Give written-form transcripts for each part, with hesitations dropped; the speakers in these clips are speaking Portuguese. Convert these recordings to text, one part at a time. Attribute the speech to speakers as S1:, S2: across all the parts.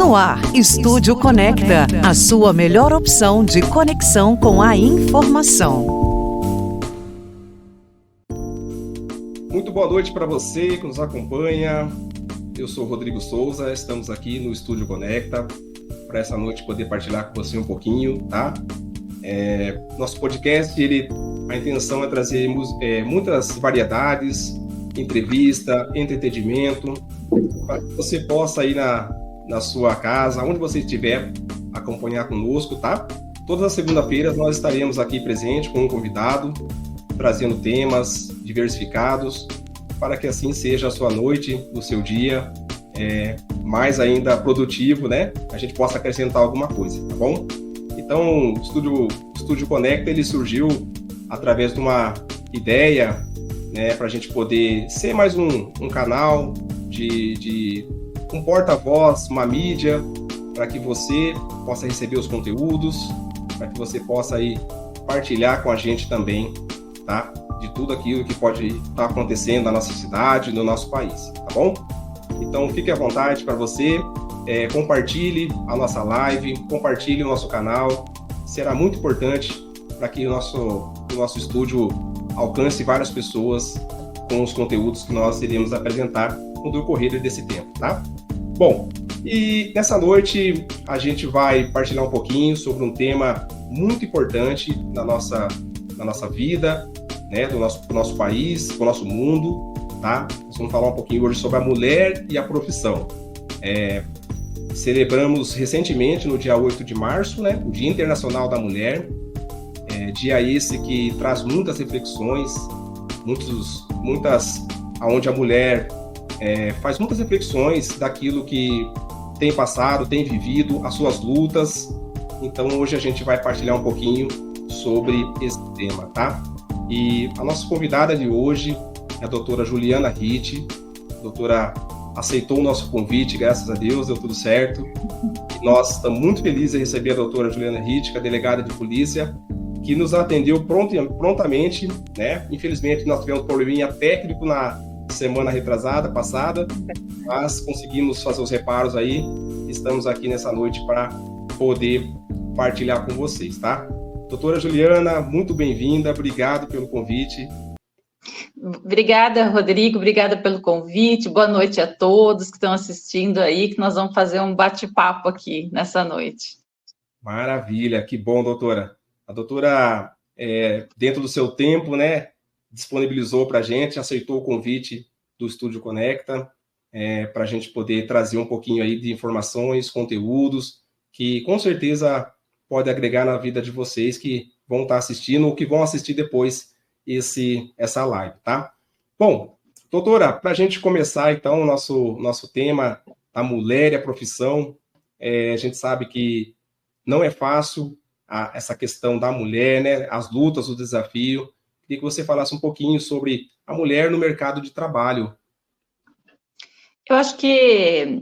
S1: No ar, Estúdio Conecta, a sua melhor opção de conexão com a informação.
S2: Muito boa noite para você que nos acompanha. Eu sou Rodrigo Souza, estamos aqui no Estúdio Conecta para essa noite poder partilhar com você um pouquinho, tá? Nosso podcast, a intenção é trazer muitas variedades, entrevista, entretenimento, para que você possa ir na sua casa, onde você estiver, acompanhar conosco, tá? Todas as segundas-feiras nós estaremos aqui presente com um convidado, trazendo temas diversificados, para que assim seja a sua noite, o seu dia, mais ainda produtivo, né? A gente possa acrescentar alguma coisa, tá bom? Então, o Estúdio Conecta, ele surgiu através de uma ideia, né, para a gente poder ser mais um canal de um porta-voz, uma mídia, para que você possa receber os conteúdos, para que você possa aí partilhar com a gente também, tá? De tudo aquilo que pode estar acontecendo na nossa cidade, no nosso país, tá bom? Então, fique à vontade para você, compartilhe a nossa live, compartilhe o nosso canal, será muito importante para que o nosso estúdio alcance várias pessoas com os conteúdos que nós iremos apresentar no decorrer desse tempo, tá? Bom, e nessa noite a gente vai partilhar um pouquinho sobre um tema muito importante na nossa vida, né, do nosso país, do nosso mundo, tá? Nós vamos falar um pouquinho hoje sobre a mulher e a profissão. Celebramos recentemente, no dia 8 de março, né, o Dia Internacional da Mulher, dia esse que traz muitas reflexões, onde a mulher faz muitas reflexões daquilo que tem passado, tem vivido, as suas lutas. Então hoje a gente vai partilhar um pouquinho sobre esse tema, tá? E a nossa convidada de hoje é a doutora Juliana Ritt. A doutora aceitou o nosso convite, graças a Deus, deu tudo certo. E nós estamos muito felizes em receber a doutora Juliana Ritt, que é a delegada de polícia, que nos atendeu prontamente, né? Infelizmente nós tivemos um probleminha técnico na semana passada, mas conseguimos fazer os reparos aí. Estamos aqui nessa noite para poder partilhar com vocês, tá? Doutora Juliana, muito bem-vinda, obrigado pelo convite.
S3: Obrigada, Rodrigo, obrigada pelo convite, boa noite a todos que estão assistindo aí, que nós vamos fazer um bate-papo aqui nessa noite.
S2: Maravilha, que bom, doutora. A doutora, dentro do seu tempo, né, disponibilizou para a gente, aceitou o convite do Estúdio Conecta, para a gente poder trazer um pouquinho aí de informações, conteúdos, que com certeza pode agregar na vida de vocês que vão estar assistindo ou que vão assistir depois essa live, tá? Bom, doutora, para a gente começar então o nosso tema, a mulher e a profissão, a gente sabe que não é fácil essa questão da mulher, né, as lutas, o desafio. Queria que você falasse um pouquinho sobre a mulher no mercado de trabalho.
S3: Eu acho que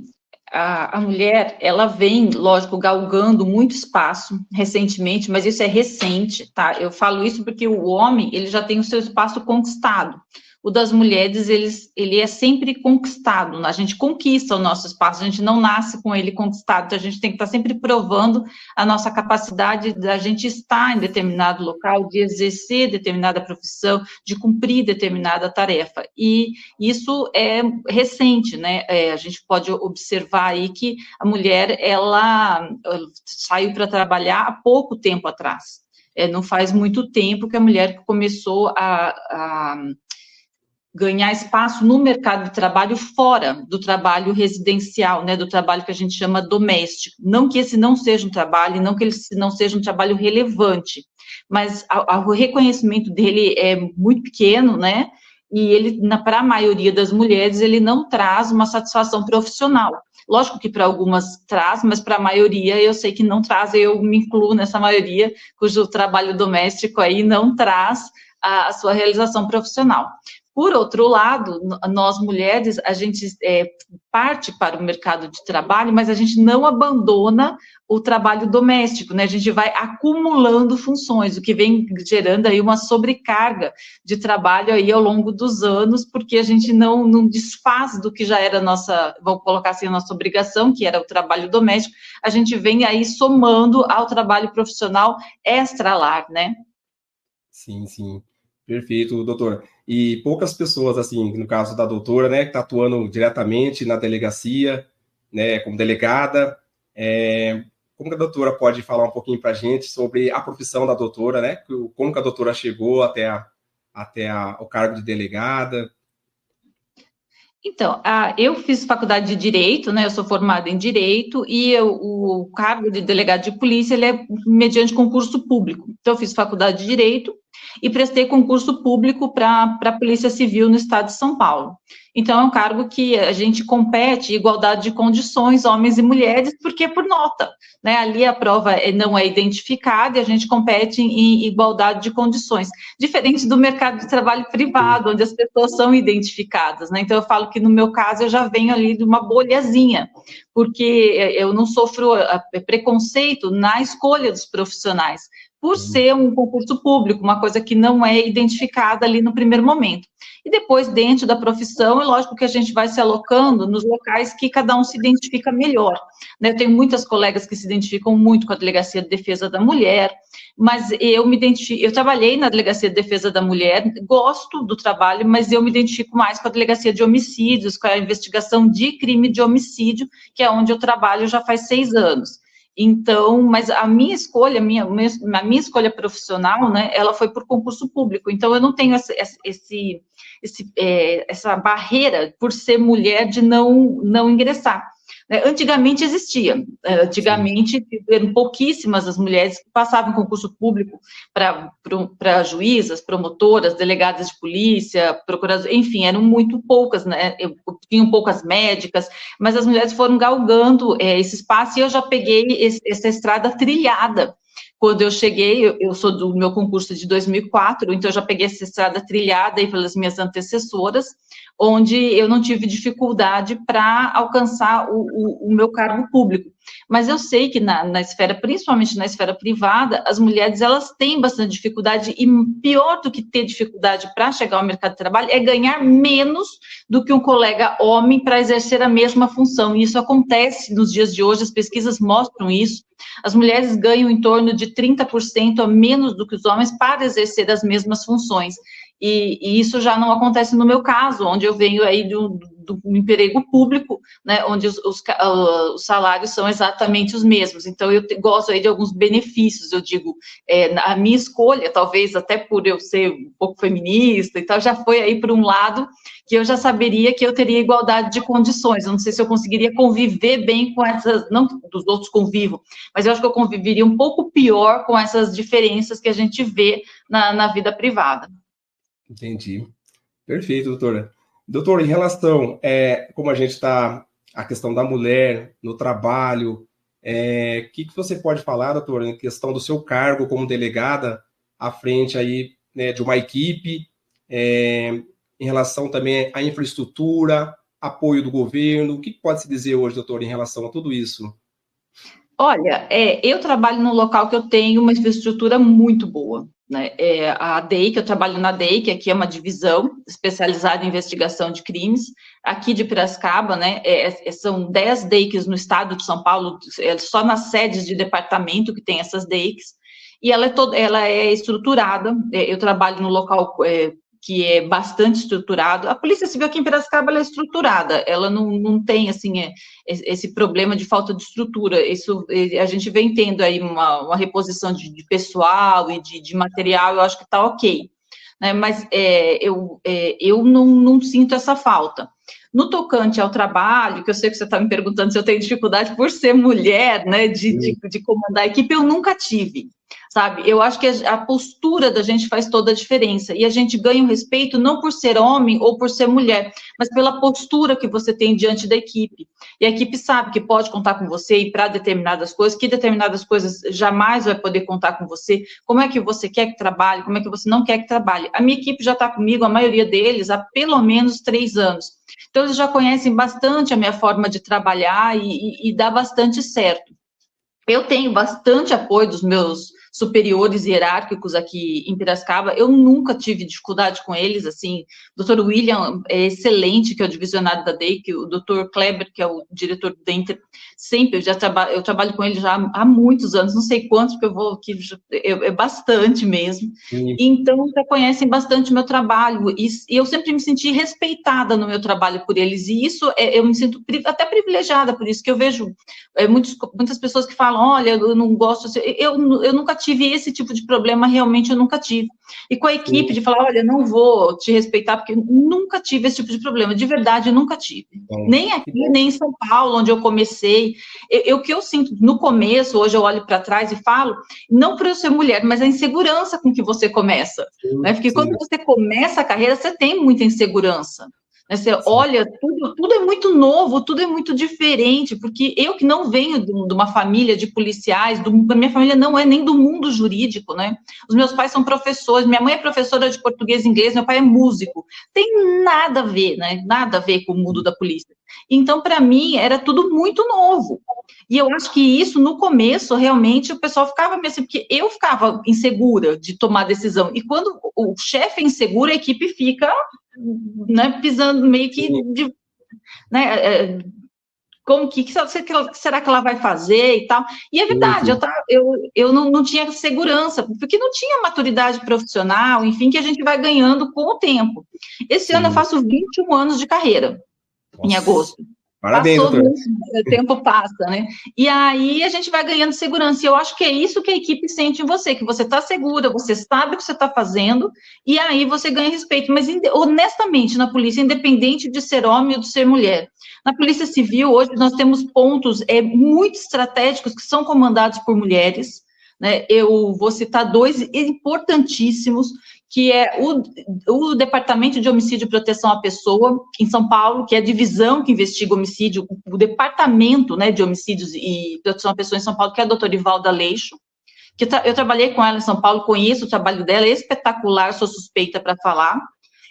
S3: a mulher, ela vem, lógico, galgando muito espaço recentemente, mas isso é recente, tá? Eu falo isso porque o homem, ele já tem o seu espaço conquistado. O das mulheres, ele é sempre conquistado, a gente conquista o nosso espaço, a gente não nasce com ele conquistado, então a gente tem que estar sempre provando a nossa capacidade da gente estar em determinado local, de exercer determinada profissão, de cumprir determinada tarefa, e isso é recente, né, a gente pode observar aí que a mulher, ela saiu para trabalhar há pouco tempo atrás, não faz muito tempo que a mulher começou a ganhar espaço no mercado de trabalho fora do trabalho residencial, né, do trabalho que a gente chama doméstico. Não que esse não seja um trabalho, não que ele não seja um trabalho relevante, mas o reconhecimento dele é muito pequeno, né, e ele, para a maioria das mulheres, ele não traz uma satisfação profissional. Lógico que para algumas traz, mas para a maioria eu sei que não traz, eu me incluo nessa maioria, cujo trabalho doméstico aí não traz a sua realização profissional. Por outro lado, nós mulheres, a gente parte para o mercado de trabalho, mas a gente não abandona o trabalho doméstico, né? A gente vai acumulando funções, o que vem gerando aí uma sobrecarga de trabalho aí ao longo dos anos, porque a gente não desfaz do que já era nossa, vamos colocar assim, a nossa obrigação, que era o trabalho doméstico, a gente vem aí somando ao trabalho profissional extra-lar, né?
S2: Sim, sim. Perfeito, doutora. E poucas pessoas, assim, no caso da doutora, né, que está atuando diretamente na delegacia, né, como delegada, como que a doutora pode falar um pouquinho para a gente sobre a profissão da doutora, né, como que a doutora chegou o cargo de delegada?
S3: Então, eu fiz faculdade de Direito, né, eu sou formada em Direito, e o cargo de delegado de polícia, ele é mediante concurso público. Então, eu fiz faculdade de Direito e prestei concurso público para a Polícia Civil no estado de São Paulo. Então, é um cargo que a gente compete em igualdade de condições, homens e mulheres, porque é por nota, né? Ali a prova não é identificada e a gente compete em igualdade de condições, diferente do mercado de trabalho privado, onde as pessoas são identificadas, né? Então, eu falo que no meu caso eu já venho ali de uma bolhazinha, porque eu não sofro preconceito na escolha dos profissionais, por ser um concurso público, uma coisa que não é identificada ali no primeiro momento. E depois, dentro da profissão, é lógico que a gente vai se alocando nos locais que cada um se identifica melhor, né? Eu tenho muitas colegas que se identificam muito com a Delegacia de Defesa da Mulher, mas eu trabalhei na Delegacia de Defesa da Mulher, gosto do trabalho, mas eu me identifico mais com a Delegacia de Homicídios, com a investigação de crime de homicídio, que é onde eu trabalho já faz 6 anos. Então, mas a minha escolha, a minha escolha profissional, né, ela foi por concurso público, então eu não tenho essa barreira por ser mulher de não ingressar. Antigamente existia, antigamente eram pouquíssimas as mulheres que passavam concurso público para juízas, promotoras, delegadas de polícia, procuradoras, enfim, eram muito poucas, né? Tinham poucas médicas, mas as mulheres foram galgando esse espaço e eu já peguei essa estrada trilhada. Quando eu cheguei, eu sou do meu concurso de 2004, então eu já peguei essa estrada trilhada aí pelas minhas antecessoras, onde eu não tive dificuldade para alcançar o meu cargo público. Mas eu sei que na esfera, principalmente na esfera privada, as mulheres, elas têm bastante dificuldade, e pior do que ter dificuldade para chegar ao mercado de trabalho é ganhar menos do que um colega homem para exercer a mesma função, e isso acontece nos dias de hoje, as pesquisas mostram isso. As mulheres ganham em torno de 30% a menos do que os homens para exercer as mesmas funções. E isso já não acontece no meu caso, onde eu venho aí do emprego público, né, onde os salários são exatamente os mesmos. Então, eu gosto aí de alguns benefícios, eu digo, a minha escolha, talvez até por eu ser um pouco feminista e tal, já foi aí por um lado que eu já saberia que eu teria igualdade de condições. Eu não sei se eu conseguiria conviver bem com essas, não dos outros convivo, mas eu acho que eu conviveria um pouco pior com essas diferenças que a gente vê na vida privada.
S2: Entendi. Perfeito, doutora. Doutora, em relação, como a gente está, a questão da mulher no trabalho, que você pode falar, doutora, em questão do seu cargo como delegada à frente aí, né, de uma equipe, em relação também à infraestrutura, apoio do governo, o que pode se dizer hoje, doutora, em relação a tudo isso?
S3: Olha, eu trabalho num local que eu tenho uma infraestrutura muito boa, né? A DEIC, eu trabalho na DEIC, aqui é uma divisão especializada em investigação de crimes, aqui de Piracicaba, né? São 10 DEICs no estado de São Paulo, só nas sedes de departamento que tem essas DEICs, e ela é estruturada, eu trabalho no local que é bastante estruturado. A Polícia Civil aqui em Piracicaba, ela é estruturada, ela não tem, assim, esse problema de falta de estrutura. Isso, a gente vem tendo aí uma reposição de pessoal e de material, eu acho que está ok, né? Mas eu não sinto essa falta. No tocante ao trabalho, que eu sei que você está me perguntando se eu tenho dificuldade por ser mulher, né, de comandar a equipe, eu nunca tive. sabe? Eu acho que a postura da gente faz toda a diferença, e a gente ganha o respeito não por ser homem ou por ser mulher, mas pela postura que você tem diante da equipe. E a equipe sabe que pode contar com você e para determinadas coisas, que determinadas coisas jamais vai poder contar com você, como é que você quer que trabalhe, como é que você não quer que trabalhe. A minha equipe já está comigo, a maioria deles, há pelo menos 3 anos. Então, eles já conhecem bastante a minha forma de trabalhar e dá bastante certo. Eu tenho bastante apoio dos meus superiores hierárquicos aqui em Piracicaba, eu nunca tive dificuldade com eles, assim, o Dr. William é excelente, que é o divisionário da DEIC, o Dr. Kleber, que é o diretor do Denter, sempre, eu trabalho com ele já há muitos anos, não sei quantos, porque eu vou aqui, é bastante mesmo, então já conhecem bastante o meu trabalho, e eu sempre me senti respeitada no meu trabalho por eles, e isso, eu me sinto até privilegiada por isso, que eu vejo muitas pessoas que falam, olha, eu não gosto, eu nunca tive esse tipo de problema, realmente eu nunca tive. E com a equipe de falar, olha, não vou te respeitar, porque eu nunca tive esse tipo de problema, de verdade, eu nunca tive. Nem aqui, nem em São Paulo, onde eu comecei. O que eu sinto no começo, hoje eu olho para trás e falo, não por eu ser mulher, mas a insegurança com que você começa. Né? Porque quando você começa a carreira, você tem muita insegurança. Você olha, tudo é muito novo, tudo é muito diferente, porque eu que não venho de uma família de policiais, a minha família não é nem do mundo jurídico, né? Os meus pais são professores, minha mãe é professora de português e inglês, meu pai é músico. Tem nada a ver, né? Nada a ver com o mundo da polícia. Então, para mim, era tudo muito novo. E eu acho que isso, no começo, realmente, o pessoal ficava meio assim, porque eu ficava insegura de tomar decisão. E quando o chefe é inseguro, a equipe fica, né, pisando meio que né, como que será que ela vai fazer e tal. E é verdade, eu não tinha segurança, porque não tinha maturidade profissional, enfim, que a gente vai ganhando com o tempo. Esse ano eu faço 21 anos de carreira, em agosto.
S2: Parabéns,
S3: doutor. O tempo passa, né? E aí a gente vai ganhando segurança. E eu acho que é isso que a equipe sente em você, que você está segura, você sabe o que você está fazendo, e aí você ganha respeito. Mas, honestamente, na polícia, independente de ser homem ou de ser mulher, na Polícia Civil, hoje, nós temos pontos muito estratégicos que são comandados por mulheres, né? Eu vou citar 2 importantíssimos, que é o Departamento de Homicídio e Proteção à Pessoa, em São Paulo, que é a divisão que investiga homicídio, o Departamento, né, de Homicídios e Proteção à Pessoa em São Paulo, que é a doutora Ivalda Leixo, que eu trabalhei com ela em São Paulo, conheço o trabalho dela, é espetacular, sou suspeita para falar.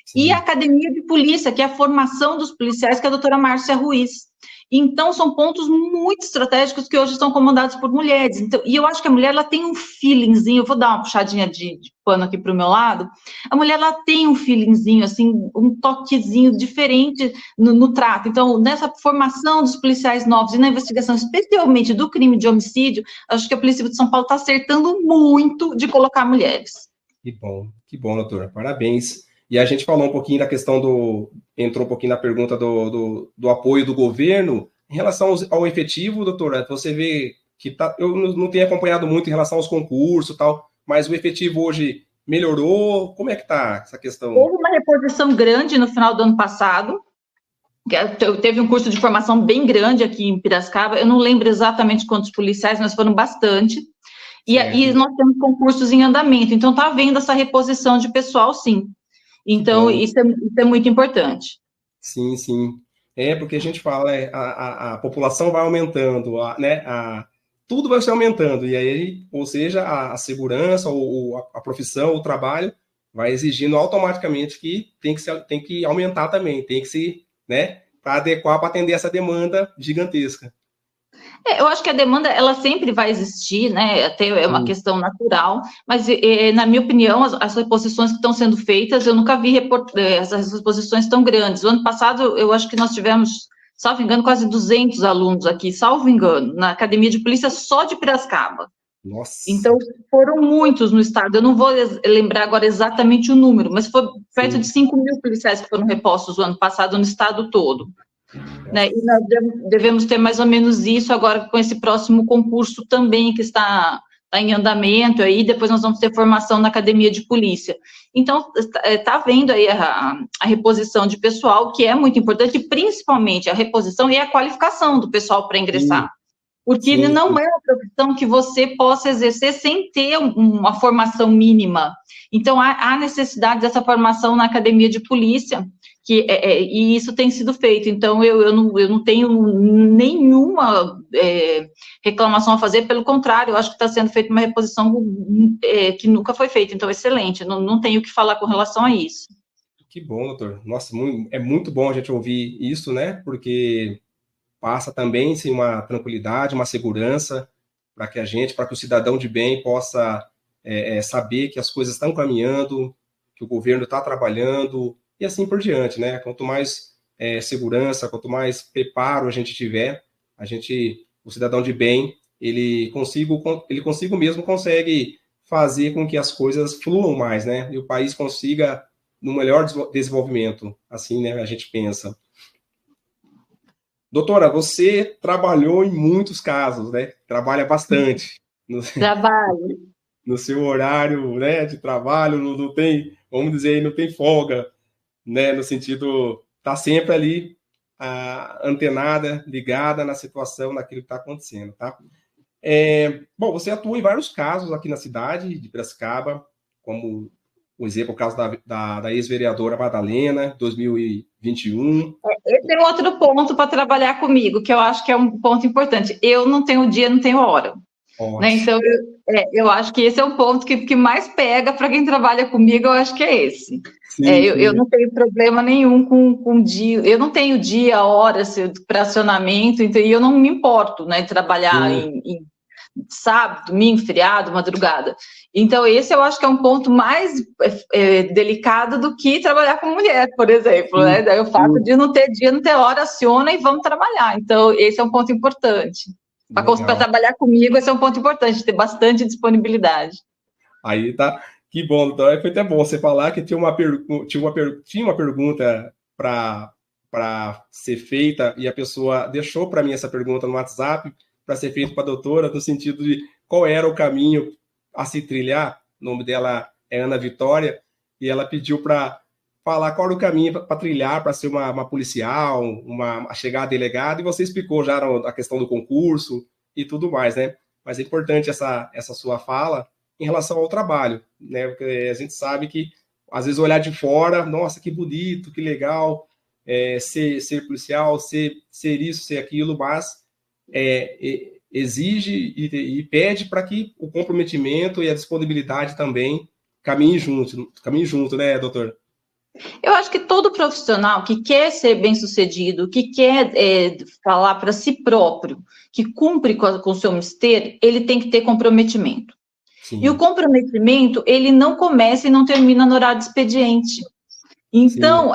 S3: Sim. E a Academia de Polícia, que é a formação dos policiais, que é a doutora Márcia Ruiz. Então, são pontos muito estratégicos que hoje são comandados por mulheres. Então, e eu acho que a mulher, ela tem um feelingzinho, eu vou dar uma puxadinha de pano aqui para o meu lado, a mulher, ela tem um feelingzinho, assim, um toquezinho diferente no trato. Então, nessa formação dos policiais novos e na investigação, especialmente do crime de homicídio, acho que a Polícia de São Paulo está acertando muito de colocar mulheres.
S2: Que bom, doutora, parabéns. E a gente falou um pouquinho da questão entrou um pouquinho na pergunta do apoio do governo. Em relação ao efetivo, doutora, você vê que eu não tenho acompanhado muito em relação aos concursos e tal, mas o efetivo hoje melhorou? Como é que está essa questão?
S3: Houve uma reposição grande no final do ano passado, teve um curso de formação bem grande aqui em Piracicaba, eu não lembro exatamente quantos policiais, mas foram bastante, e nós temos concursos em andamento, então está havendo essa reposição de pessoal, sim. Então, isso é muito importante.
S2: Sim, sim. Porque a gente fala, a população vai aumentando, né? Tudo vai se aumentando, e aí, ou seja, a segurança, ou a profissão, o trabalho, vai exigindo automaticamente que tem que aumentar também, tem que se, né, para adequar, para atender essa demanda gigantesca.
S3: Eu acho que a demanda, ela sempre vai existir, né, até é uma questão natural, mas, na minha opinião, as reposições que estão sendo feitas, eu nunca vi essas reposições tão grandes. O ano passado, eu acho que nós tivemos, salvo engano, quase 200 alunos aqui, salvo engano, na Academia de Polícia só de Piracicaba.
S2: Nossa.
S3: Então, foram muitos no estado, eu não vou lembrar agora exatamente o número, mas foi perto de 5 mil policiais que foram repostos o ano passado no estado todo. Né, e nós devemos ter mais ou menos isso agora com esse próximo concurso também, que está em andamento, aí depois nós vamos ter formação na Academia de Polícia. Então, está havendo aí a reposição de pessoal, que é muito importante, principalmente a reposição e a qualificação do pessoal para ingressar. porque
S2: Sim,
S3: não é uma profissão que você possa exercer sem ter uma formação mínima. Então, há necessidade dessa formação na academia de polícia, e isso tem sido feito. Então, eu não tenho nenhuma reclamação a fazer, pelo contrário, eu acho que está sendo feita uma reposição que nunca foi feita. Então, excelente, não tenho o que falar com relação a isso.
S2: que bom, doutor. Nossa, é muito bom a gente ouvir isso, né? Porque passa também sim, uma tranquilidade, uma segurança para que o cidadão de bem possa saber que as coisas estão caminhando, que o governo está trabalhando e assim por diante, né? Quanto mais segurança, quanto mais preparo a gente tiver, o cidadão de bem, ele consigo mesmo consegue fazer com que as coisas fluam mais, né? E o país consiga no melhor desenvolvimento, assim, né? A gente pensa. Doutora, você trabalhou em muitos casos, né? Trabalha bastante
S3: Trabalho.
S2: no seu horário, né, de trabalho, não tem, vamos dizer, não tem folga, né? No sentido, tá sempre ali antenada, ligada na situação, naquilo que está acontecendo, tá? Bom, você atua em vários casos aqui na cidade de Piracicaba, como por exemplo, o caso da ex-vereadora Madalena, 2021.
S3: Esse é outro ponto para trabalhar comigo, que eu acho que é um ponto importante. Eu não tenho dia, não tenho hora. Né? Então, eu acho que esse é um ponto que mais pega para quem trabalha comigo, eu acho que é esse.
S2: Sim,
S3: eu não tenho problema nenhum com dia, eu não tenho dia, hora para acionamento, então, e eu não me importo, né, de trabalhar em sábado, domingo, feriado, madrugada. Então, esse eu acho que é um ponto mais delicado do que trabalhar com mulher, por exemplo, né? Daí o fato de não ter dia, não ter hora, aciona e vamos trabalhar. Então, esse é um ponto importante. Para trabalhar comigo, esse é um ponto importante, ter bastante disponibilidade.
S2: Aí tá, que bom. Então, foi até bom você falar que tinha uma pergunta para ser feita e a pessoa deixou para mim essa pergunta no WhatsApp para ser feita para a doutora, no sentido de qual era o caminho a se trilhar. O nome dela é Ana Vitória, e ela pediu para falar qual era o caminho para trilhar, para ser uma policial, a chegar a delegado, e você explicou já a questão do concurso e tudo mais, né? Mas é importante essa sua fala em relação ao trabalho, né? Porque a gente sabe que, às vezes, olhar de fora, nossa, que bonito, que legal, ser policial, ser isso, ser aquilo, mas exige e pede para que o comprometimento e a disponibilidade também caminhem junto, né, doutor?
S3: Eu acho que todo profissional que quer ser bem-sucedido, que quer falar para si próprio, que cumpre com o seu mistério, ele tem que ter comprometimento. Sim. E o comprometimento, ele não começa e não termina no horário de expediente. Então,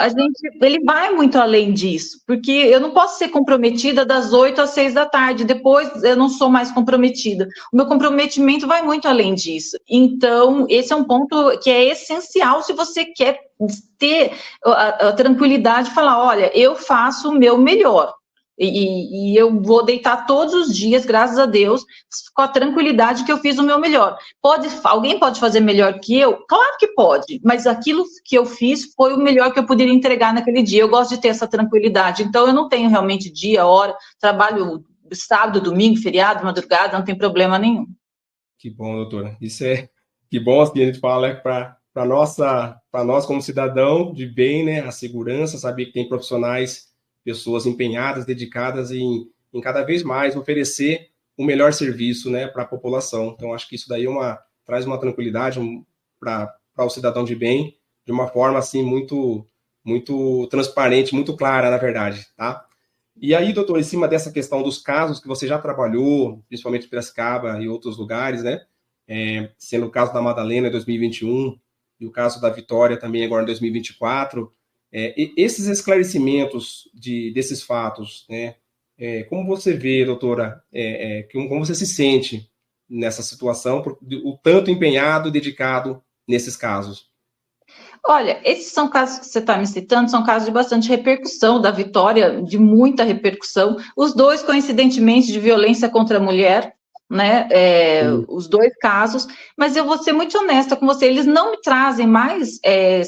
S3: ele vai muito além disso, porque eu não posso ser comprometida das 8 às 6 da tarde, depois eu não sou mais comprometida. O meu comprometimento vai muito além disso. Então, esse é um ponto que é essencial se você quer ter a tranquilidade de falar, olha, eu faço o meu melhor. E eu vou deitar todos os dias, graças a Deus, com a tranquilidade que eu fiz o meu melhor. Alguém pode fazer melhor que eu? Claro que pode, mas aquilo que eu fiz foi o melhor que eu poderia entregar naquele dia. Eu gosto de ter essa tranquilidade. Então, eu não tenho realmente dia, hora, trabalho sábado, domingo, feriado, madrugada, não tem problema nenhum.
S2: Que bom, doutora. Que bom que a gente fala para nós como cidadão de bem, né? A segurança, saber que tem profissionais, pessoas empenhadas, dedicadas em cada vez mais oferecer o melhor serviço, né, para a população. Então, acho que isso daí traz uma tranquilidade para o cidadão de bem, de uma forma, assim, muito, muito transparente, muito clara, na verdade, tá? E aí, doutor, em cima dessa questão dos casos que você já trabalhou, principalmente em Piracicaba e outros lugares, né, sendo o caso da Madalena em 2021 e o caso da Vitória também agora em 2024, esses esclarecimentos desses fatos, né? Como você vê, doutora, como você se sente nessa situação, o tanto empenhado e dedicado nesses casos?
S3: Olha, esses são casos que você está me citando, são casos de bastante repercussão, da Vitória, de muita repercussão, os dois, coincidentemente, de violência contra a mulher, né, os dois casos, mas eu vou ser muito honesta com você, eles não me trazem mais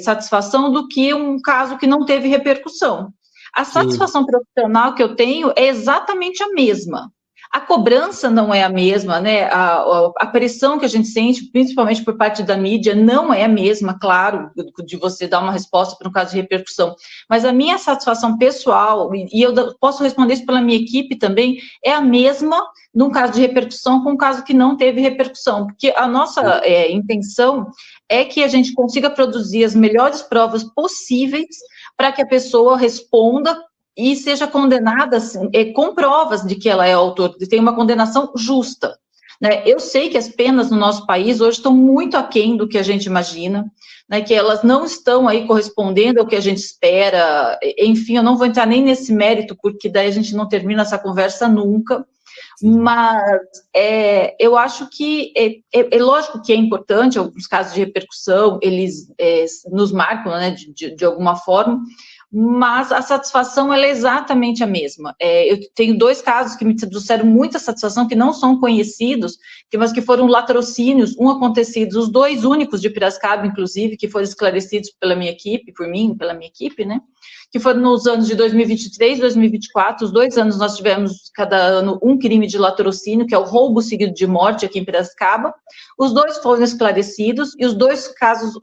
S3: satisfação do que um caso que não teve repercussão. A satisfação profissional que eu tenho é exatamente a mesma. A cobrança não é a mesma, né? A pressão que a gente sente, principalmente por parte da mídia, não é a mesma, claro, de você dar uma resposta para um caso de repercussão. Mas a minha satisfação pessoal, e eu posso responder isso pela minha equipe também, é a mesma num caso de repercussão com um caso que não teve repercussão. Porque a nossa intenção é que a gente consiga produzir as melhores provas possíveis para que a pessoa responda e seja condenada assim, com provas de que ela é autor, de ter uma condenação justa. Né? Eu sei que as penas no nosso país hoje estão muito aquém do que a gente imagina, né, que elas não estão aí correspondendo ao que a gente espera, enfim, eu não vou entrar nem nesse mérito, porque daí a gente não termina essa conversa nunca, mas eu acho que é lógico que é importante, alguns casos de repercussão, eles nos marcam, né, de alguma forma, mas a satisfação ela é exatamente a mesma. Eu tenho 2 casos que me trouxeram muita satisfação, que não são conhecidos, mas que foram latrocínios, acontecidos, os 2 únicos de Piracicaba, inclusive, que foram esclarecidos pela minha equipe, por mim, pela minha equipe, né, que foram nos anos de 2023 e 2024, os 2 anos nós tivemos, cada ano, um crime de latrocínio, que é o roubo seguido de morte aqui em Piracicaba. Os 2 foram esclarecidos e os 2 casos,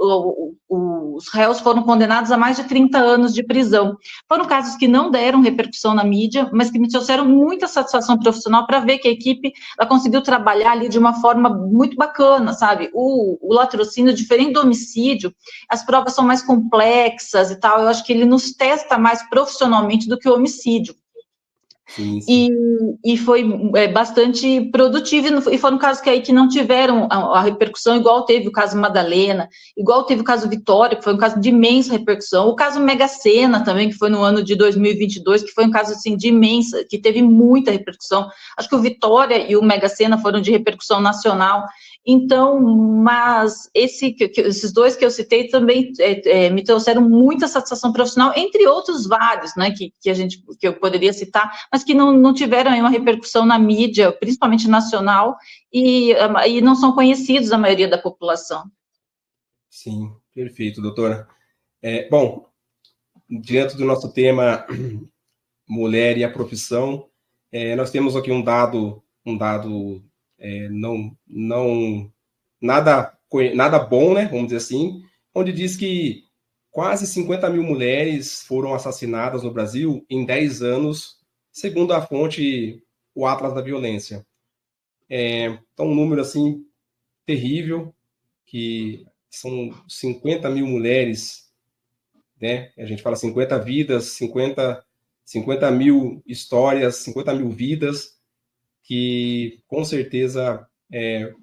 S3: os réus foram condenados a mais de 30 anos de prisão. Foram casos que não deram repercussão na mídia, mas que me trouxeram muita satisfação profissional para ver que a equipe ela conseguiu trabalhar ali de uma forma muito bacana, sabe? O latrocínio, diferente do homicídio, as provas são mais complexas e tal, eu acho que ele nos testa mais profissionalmente do que o homicídio. Sim, sim. E foi bastante produtivo, e foram casos que não tiveram a repercussão, igual teve o caso Madalena, igual teve o caso Vitória, que foi um caso de imensa repercussão, o caso Mega Sena também, que foi no ano de 2022, que foi um caso assim, de imensa, que teve muita repercussão. Acho que o Vitória e o Mega Sena foram de repercussão nacional. Então, mas esses 2 que eu citei também me trouxeram muita satisfação profissional, entre outros vários, né, que eu poderia citar, mas que não tiveram aí uma repercussão na mídia, principalmente nacional, e não são conhecidos da maioria da população.
S2: Sim, perfeito, doutora. Bom, diante do nosso tema mulher e a profissão, nós temos aqui um dado nada bom, né, vamos dizer assim, onde diz que quase 50 mil mulheres foram assassinadas no Brasil em 10 anos, segundo a fonte, o Atlas da Violência. Então, um número, assim, terrível, que são 50 mil mulheres, né, a gente fala 50 vidas, 50 mil histórias, 50 mil vidas, que com certeza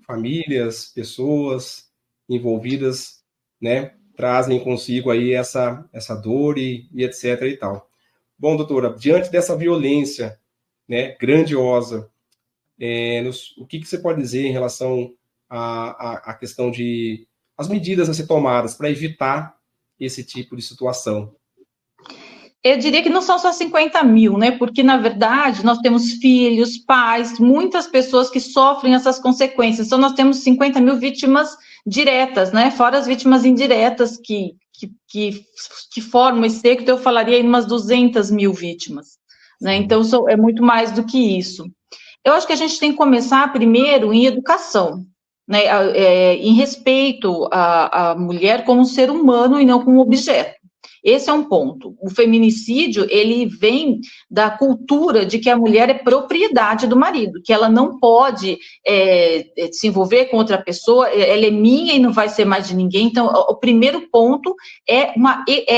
S2: famílias, pessoas envolvidas, né, trazem consigo aí essa dor e etc e tal. Bom, doutora, diante dessa violência, né, grandiosa, o que você pode dizer em relação à questão de as medidas a ser tomadas para evitar esse tipo de situação?
S3: Eu diria que não são só 50 mil, né? Porque, na verdade, nós temos filhos, pais, muitas pessoas que sofrem essas consequências. Então, nós temos 50 mil vítimas diretas, né? Fora as vítimas indiretas que formam esse cerco, então eu falaria em umas 200 mil vítimas, né? Então, é muito mais do que isso. Eu acho que a gente tem que começar primeiro em educação, né? Em respeito à mulher como um ser humano e não como um objeto. Esse é um ponto. O feminicídio, ele vem da cultura de que a mulher é propriedade do marido, que ela não pode se envolver com outra pessoa, ela é minha e não vai ser mais de ninguém. Então, o primeiro ponto é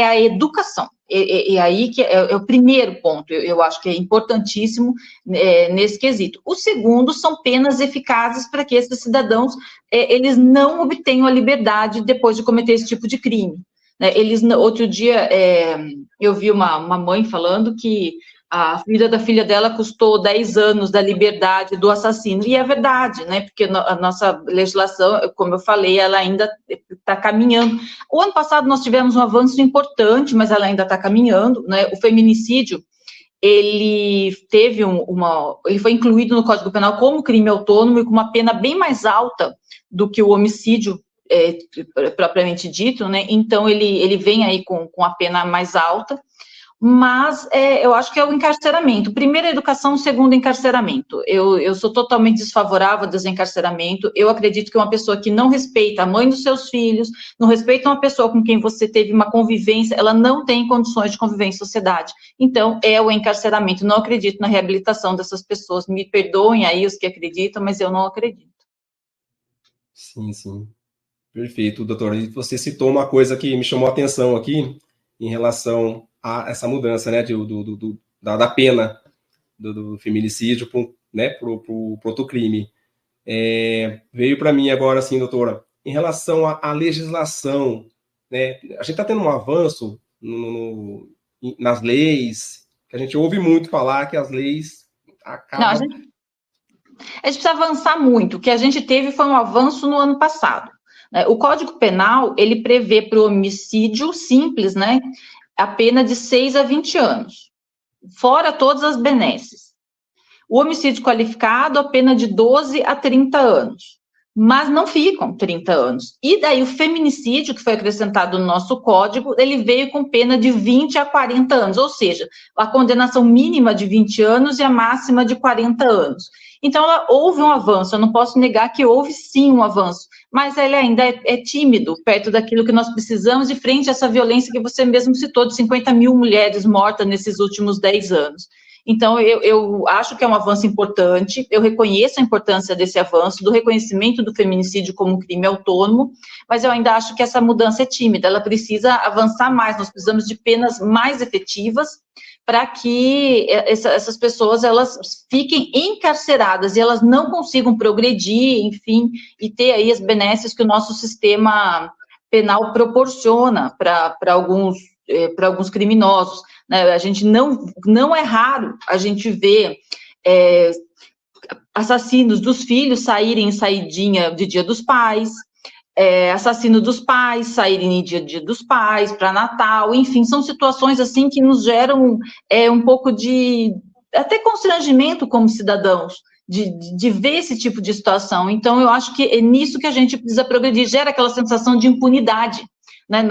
S3: a educação. E aí que é o primeiro ponto, eu acho que é importantíssimo nesse quesito. O segundo são penas eficazes para que esses cidadãos eles não obtenham a liberdade depois de cometer esse tipo de crime. Outro dia, eu vi uma mãe falando que a vida da filha dela custou 10 anos da liberdade do assassino, e é verdade, né, porque a nossa legislação, como eu falei, ela ainda está caminhando. O ano passado nós tivemos um avanço importante, mas ela ainda está caminhando, né, o feminicídio, ele teve ele foi incluído no Código Penal como crime autônomo e com uma pena bem mais alta do que o homicídio propriamente dito, né? Então ele vem aí com a pena mais alta. mas eu acho que é o encarceramento. Primeiro, a educação, segundo, encarceramento. Eu sou totalmente desfavorável ao desencarceramento. Eu acredito que uma pessoa que não respeita a mãe dos seus filhos, não respeita uma pessoa com quem você teve uma convivência, ela não tem condições de conviver em sociedade. Então, é o encarceramento. Não acredito na reabilitação dessas pessoas. Me perdoem aí os que acreditam, mas eu não acredito.
S2: Sim, sim. Perfeito, doutora. E você citou uma coisa que me chamou a atenção aqui, em relação a essa mudança, né, da pena do feminicídio para o outro crime. Veio para mim agora, assim, doutora, em relação à legislação, né, a gente está tendo um avanço nas leis, que a gente ouve muito falar que as leis acabam...
S3: Não, a gente precisa avançar muito. O que a gente teve foi um avanço no ano passado. O Código Penal, ele prevê para o homicídio simples, né, a pena de 6 a 20 anos, fora todas as benesses. O homicídio qualificado, a pena de 12 a 30 anos, mas não ficam 30 anos. E daí o feminicídio, que foi acrescentado no nosso código, ele veio com pena de 20 a 40 anos, ou seja, a condenação mínima de 20 anos e a máxima de 40 anos. Então, houve um avanço, eu não posso negar que houve sim um avanço, mas ele ainda é tímido, perto daquilo que nós precisamos, de frente a essa violência que você mesmo citou, de 50 mil mulheres mortas nesses últimos 10 anos. Então, eu acho que é um avanço importante, eu reconheço a importância desse avanço, do reconhecimento do feminicídio como um crime autônomo, mas eu ainda acho que essa mudança é tímida, ela precisa avançar mais, nós precisamos de penas mais efetivas, para que essas pessoas, elas fiquem encarceradas e elas não consigam progredir, enfim, e ter aí as benesses que o nosso sistema penal proporciona para alguns criminosos, né? A gente não é raro a gente ver assassinos dos filhos saírem em saidinha de Dia dos Pais, assassino dos pais, saírem em dia dos pais, para Natal, enfim, são situações assim que nos geram um pouco de até constrangimento como cidadãos, de ver esse tipo de situação. Então, eu acho que é nisso que a gente precisa progredir, gera aquela sensação de impunidade, né,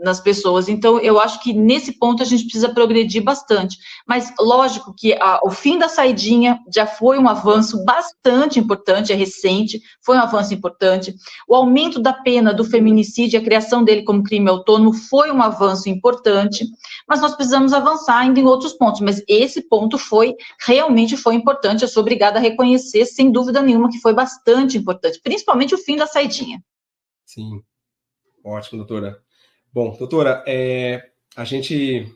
S3: nas pessoas. Então, eu acho que nesse ponto a gente precisa progredir bastante. Mas, lógico que o fim da saidinha já foi um avanço bastante importante, é recente, foi um avanço importante. O aumento da pena do feminicídio, a criação dele como crime autônomo, foi um avanço importante, mas nós precisamos avançar ainda em outros pontos. Mas esse ponto realmente foi importante, eu sou obrigada a reconhecer, sem dúvida nenhuma, que foi bastante importante, principalmente o fim da saidinha.
S2: Sim. Ótimo, doutora. Bom, doutora, a gente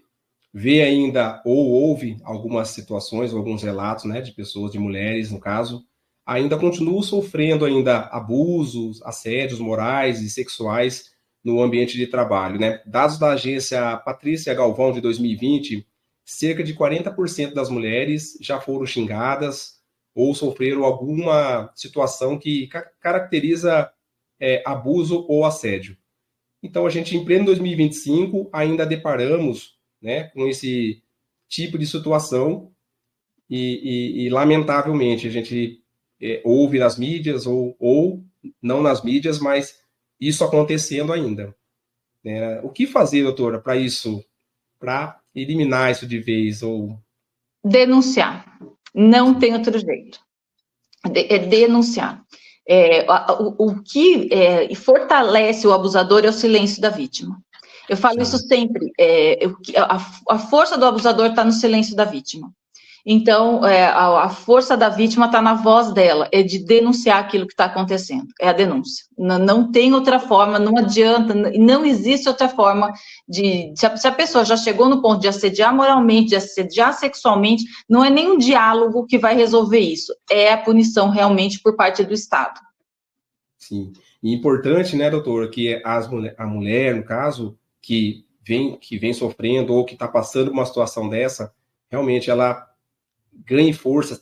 S2: vê ainda, ou ouve algumas situações, alguns relatos, né, de pessoas, de mulheres, no caso, ainda continuam sofrendo ainda abusos, assédios morais e sexuais no ambiente de trabalho, né? Dados da agência Patrícia Galvão de 2020, cerca de 40% das mulheres já foram xingadas ou sofreram alguma situação que caracteriza abuso ou assédio. Então, a gente, em pleno 2025, ainda deparamos, né, com esse tipo de situação e lamentavelmente, a gente ouve nas mídias ou não nas mídias, mas isso acontecendo ainda. Né? O que fazer, doutora, para isso, para eliminar isso de vez?
S3: Denunciar. Não tem outro jeito. Denunciar. O que fortalece o abusador é o silêncio da vítima. Eu falo isso sempre. A força do abusador está no silêncio da vítima. Então, a força da vítima está na voz dela, é de denunciar aquilo que está acontecendo, é a denúncia. Não tem outra forma, não adianta, não existe outra forma se a pessoa já chegou no ponto de assediar moralmente, de assediar sexualmente, não é nem um diálogo que vai resolver isso, é a punição realmente por parte do Estado.
S2: Sim, e importante, né, doutora, que a mulher, no caso, que vem sofrendo ou que está passando uma situação dessa, realmente ela ganhe forças,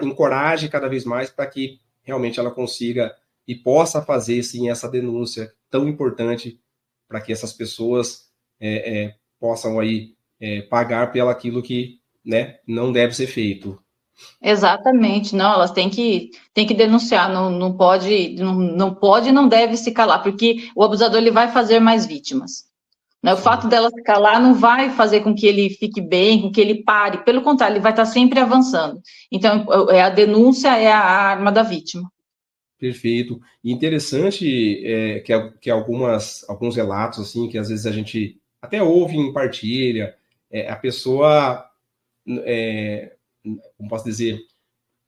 S2: encoraje cada vez mais para que realmente ela consiga e possa fazer, sim, essa denúncia tão importante para que essas pessoas possam aí pagar pelo aquilo que, né, não deve ser feito.
S3: Exatamente, não, elas têm que denunciar, não pode e não deve se calar, porque o abusador ele vai fazer mais vítimas. Né? O fato dela ficar lá não vai fazer com que ele fique bem, com que ele pare. Pelo contrário, ele vai estar sempre avançando. Então, a denúncia é a arma da vítima.
S2: Perfeito. E interessante que alguns relatos, assim, que às vezes a gente até ouve em partilha, a pessoa, como posso dizer,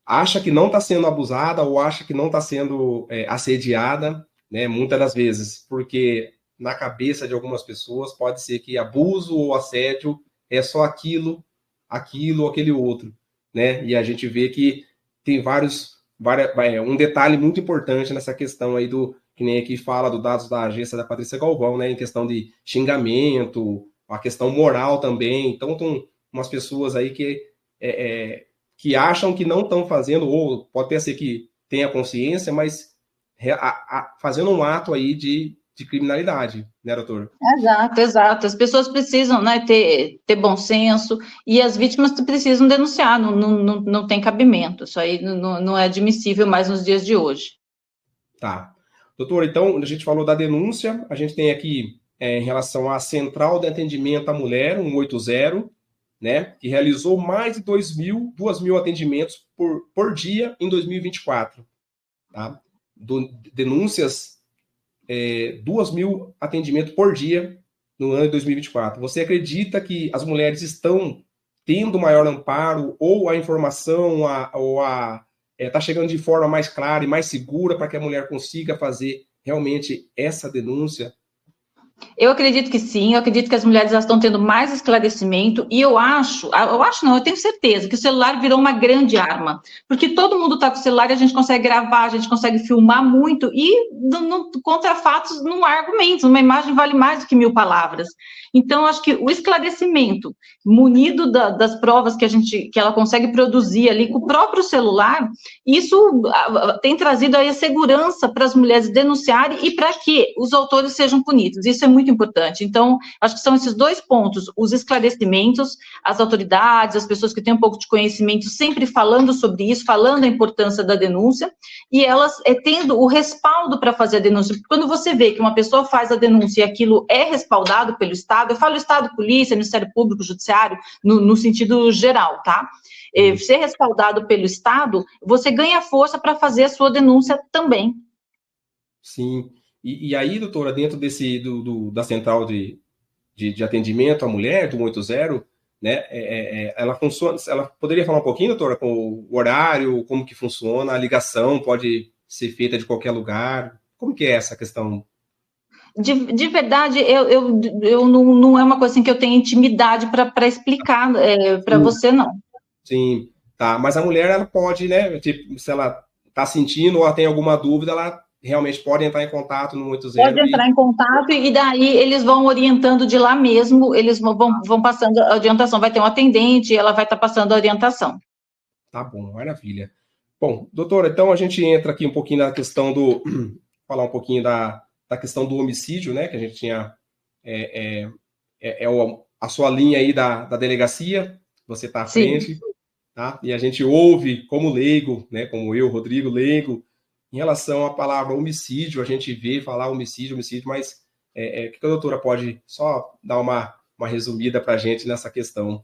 S2: acha que não está sendo abusada ou acha que não está sendo assediada, né, muitas das vezes, porque na cabeça de algumas pessoas pode ser que abuso ou assédio é só aquilo, aquele outro, né? E a gente vê que tem um detalhe muito importante nessa questão aí que nem aqui fala do dados da agência da Patrícia Galvão, né, em questão de xingamento, a questão moral também. Então, tem umas pessoas aí que acham que não estão fazendo, ou pode até ser que tenha consciência, mas fazendo um ato aí de criminalidade, né, doutor?
S3: Exato. As pessoas precisam, né, ter bom senso, e as vítimas precisam denunciar, não tem cabimento. Isso aí não é admissível mais nos dias de hoje.
S2: Tá. Doutor, então, a gente falou da denúncia, a gente tem aqui, em relação à Central de Atendimento à Mulher, 180, né, que realizou mais de 2.000 atendimentos por dia em 2024. Tá? Denúncias, 2.000 atendimentos por dia no ano de 2024. Você acredita que as mulheres estão tendo maior amparo, ou a informação está chegando de forma mais clara e mais segura para que a mulher consiga fazer realmente essa denúncia?
S3: Eu acredito que sim, eu acredito que as mulheres estão tendo mais esclarecimento, e eu tenho certeza que o celular virou uma grande arma, porque todo mundo está com o celular e a gente consegue gravar, a gente consegue filmar muito, e contra fatos não há argumentos, uma imagem vale mais do que 1000 palavras. Então, acho que o esclarecimento, munido das provas que ela consegue produzir ali com o próprio celular, isso tem trazido aí a segurança para as mulheres denunciarem e para que os autores sejam punidos. Isso é muito importante. Então, acho que são esses dois pontos: os esclarecimentos, as autoridades, as pessoas que têm um pouco de conhecimento sempre falando sobre isso, falando a importância da denúncia, e elas tendo o respaldo para fazer a denúncia. Porque quando você vê que uma pessoa faz a denúncia e aquilo é respaldado pelo Estado, eu falo Estado, Polícia, Ministério Público, Judiciário, no sentido geral, tá? Ser respaldado pelo Estado, você ganha força para fazer a sua denúncia também.
S2: Sim. E aí, doutora, dentro da central de atendimento à mulher, do 180, né, ela funciona, ela poderia falar um pouquinho, doutora, com o horário, como que funciona, a ligação pode ser feita de qualquer lugar, como que é essa questão?
S3: De verdade, eu não é uma coisa assim que eu tenho intimidade para explicar para você, não.
S2: Sim, tá, mas a mulher, ela pode, né, tipo, se ela está sentindo ou ela tem alguma dúvida, ela realmente pode entrar em contato no 180.
S3: Pode entrar em contato, e daí eles vão orientando de lá mesmo, eles vão passando a orientação, vai ter um atendente e ela vai estar passando a orientação.
S2: Tá bom, maravilha. Bom, doutora, então a gente entra aqui um pouquinho na questão falar um pouquinho da questão do homicídio, né, que a gente tinha, a sua linha aí da delegacia, você está à frente, tá? E a gente ouve como leigo, né, como eu, Rodrigo, leigo, em relação à palavra homicídio, a gente vê falar homicídio, mas o que a doutora pode só dar uma resumida para a gente nessa questão?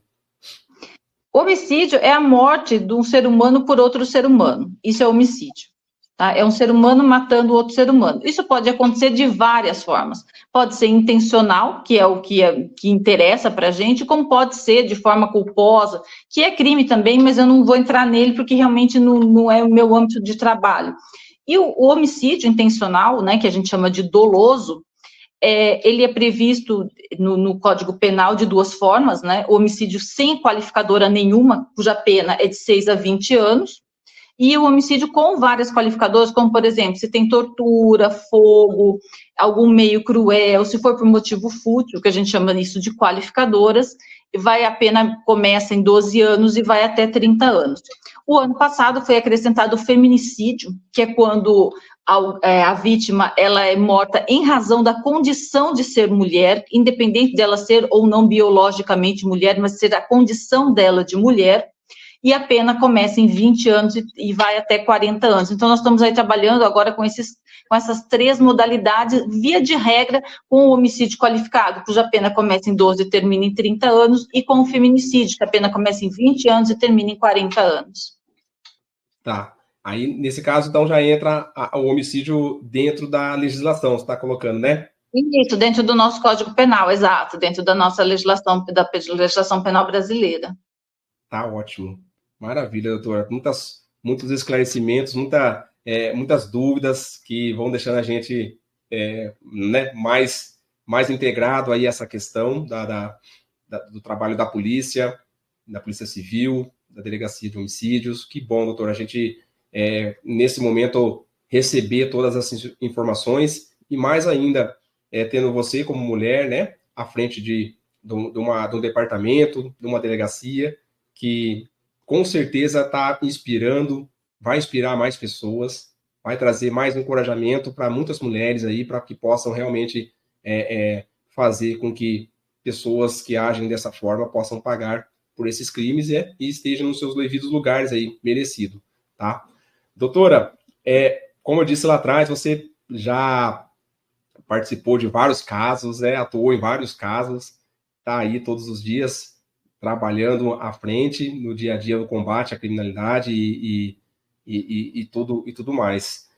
S3: Homicídio é a morte de um ser humano por outro ser humano. Isso é homicídio. Tá? É um ser humano matando outro ser humano. Isso pode acontecer de várias formas. Pode ser intencional, que é o que interessa para a gente, como pode ser de forma culposa, que é crime também, mas eu não vou entrar nele porque realmente não é o meu âmbito de trabalho. E o homicídio intencional, né, que a gente chama de doloso, ele é previsto no Código Penal de duas formas, né? O homicídio sem qualificadora nenhuma, cuja pena é de 6 a 20 anos, e o homicídio com várias qualificadoras, como, por exemplo, se tem tortura, fogo, algum meio cruel, se for por motivo fútil, que a gente chama isso de qualificadoras, a pena começa em 12 anos e vai até 30 anos. O ano passado foi acrescentado o feminicídio, que é quando a vítima ela é morta em razão da condição de ser mulher, independente dela ser ou não biologicamente mulher, mas ser a condição dela de mulher. e a pena começa em 20 anos e vai até 40 anos. Então, nós estamos aí trabalhando agora com essas 3 modalidades, via de regra, com o homicídio qualificado, cuja pena começa em 12 e termina em 30 anos, e com o feminicídio, que a pena começa em 20 anos e termina em 40 anos.
S2: Tá. Aí, nesse caso, então, já entra o homicídio dentro da legislação, você está colocando, né?
S3: Isso, dentro do nosso Código Penal, exato, dentro da nossa legislação, da legislação penal brasileira.
S2: Tá ótimo. Maravilha, doutora. Muitos esclarecimentos, muitas dúvidas que vão deixando a gente né, mais integrado aí a essa questão do trabalho da Polícia Civil, da Delegacia de Homicídios. Que bom, doutora, a gente, nesse momento, receber todas essas informações e mais ainda, tendo você como mulher, né, à frente de um departamento, de uma delegacia, que com certeza está inspirando, vai inspirar mais pessoas, vai trazer mais encorajamento para muitas mulheres aí, para que possam realmente fazer com que pessoas que agem dessa forma possam pagar por esses crimes e estejam nos seus devidos lugares aí, merecido, tá? Doutora, como eu disse lá atrás, você já participou de vários casos, atuou em vários casos, está aí todos os dias trabalhando à frente no dia a dia do combate à criminalidade e tudo mais.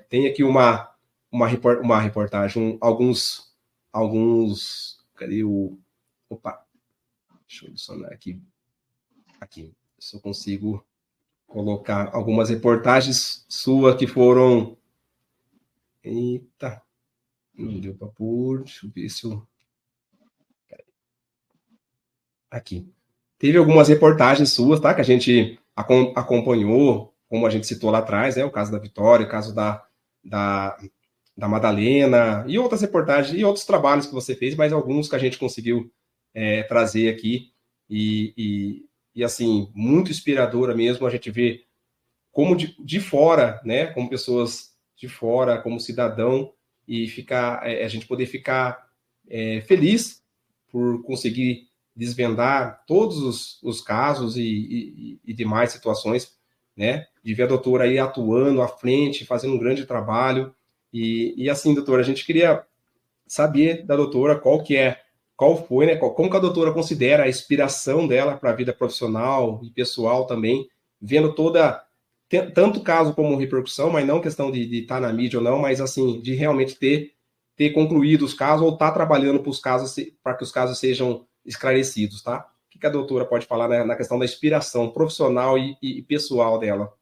S2: Tem aqui uma reportagem, alguns... Cadê o... Opa! Deixa eu adicionar aqui. Se eu consigo colocar algumas reportagens suas que foram... Eita! Não deu para pôr. Deixa eu ver se eu... Aqui. Teve algumas reportagens suas, tá? Que a gente acompanhou, como a gente citou lá atrás, o caso da Vitória, o caso da Madalena, e outras reportagens, e outros trabalhos que você fez, mas alguns que a gente conseguiu trazer aqui. E assim, muito inspiradora mesmo, a gente vê como de fora, né? Como pessoas de fora, como cidadão, e a gente poder ficar feliz por conseguir desvendar todos os casos e demais situações, né? De ver a doutora aí atuando à frente, fazendo um grande trabalho. E assim, doutora, a gente queria saber da doutora qual foi, né? Como que a doutora considera a inspiração dela para a vida profissional e pessoal também, vendo tanto caso como repercussão, mas não questão de estar na mídia ou não, mas assim, de realmente ter concluído os casos ou estar trabalhando para que os casos sejam esclarecidos, tá? O que a doutora pode falar, né, na questão da inspiração profissional e pessoal dela?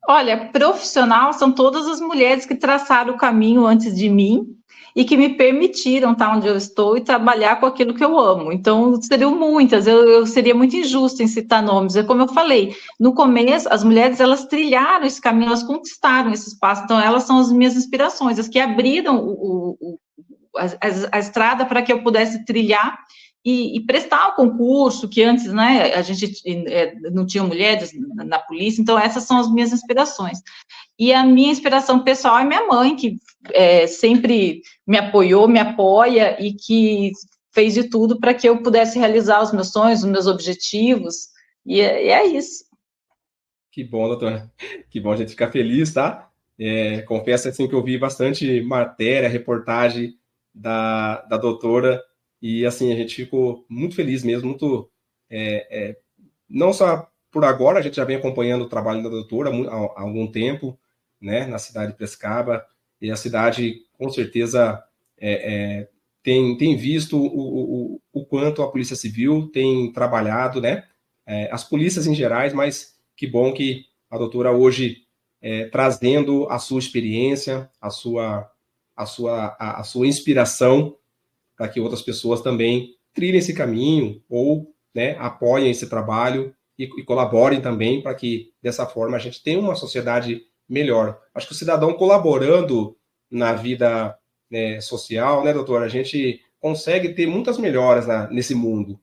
S3: Olha, profissional são todas as mulheres que traçaram o caminho antes de mim e que me permitiram estar onde eu estou e trabalhar com aquilo que eu amo. Então, seriam muitas, eu seria muito injusta em citar nomes. É como eu falei, no começo, as mulheres, elas trilharam esse caminho, elas conquistaram esse espaço, então elas são as minhas inspirações, as que abriram a estrada para que eu pudesse trilhar e prestar o concurso, que antes, né, a gente não tinha mulheres na polícia, então essas são as minhas inspirações. E a minha inspiração pessoal é minha mãe, que sempre me apoiou, me apoia, e que fez de tudo para que eu pudesse realizar os meus sonhos, os meus objetivos, e é isso.
S2: Que bom, doutora. Que bom a gente ficar feliz, tá? Confesso assim que eu vi bastante matéria, reportagem da doutora, e assim, a gente ficou muito feliz mesmo, muito, não só por agora, a gente já vem acompanhando o trabalho da doutora há algum tempo, né, na cidade de Piracicaba, e a cidade, com certeza, tem visto o quanto a Polícia Civil tem trabalhado, né, as polícias em gerais, mas que bom que a doutora hoje, trazendo a sua experiência, a sua inspiração, para que outras pessoas também trilhem esse caminho ou, né, apoiem esse trabalho e colaborem também para que, dessa forma, a gente tenha uma sociedade melhor. Acho que o cidadão colaborando na vida, né, social, né, doutora, a gente consegue ter muitas melhoras nesse mundo,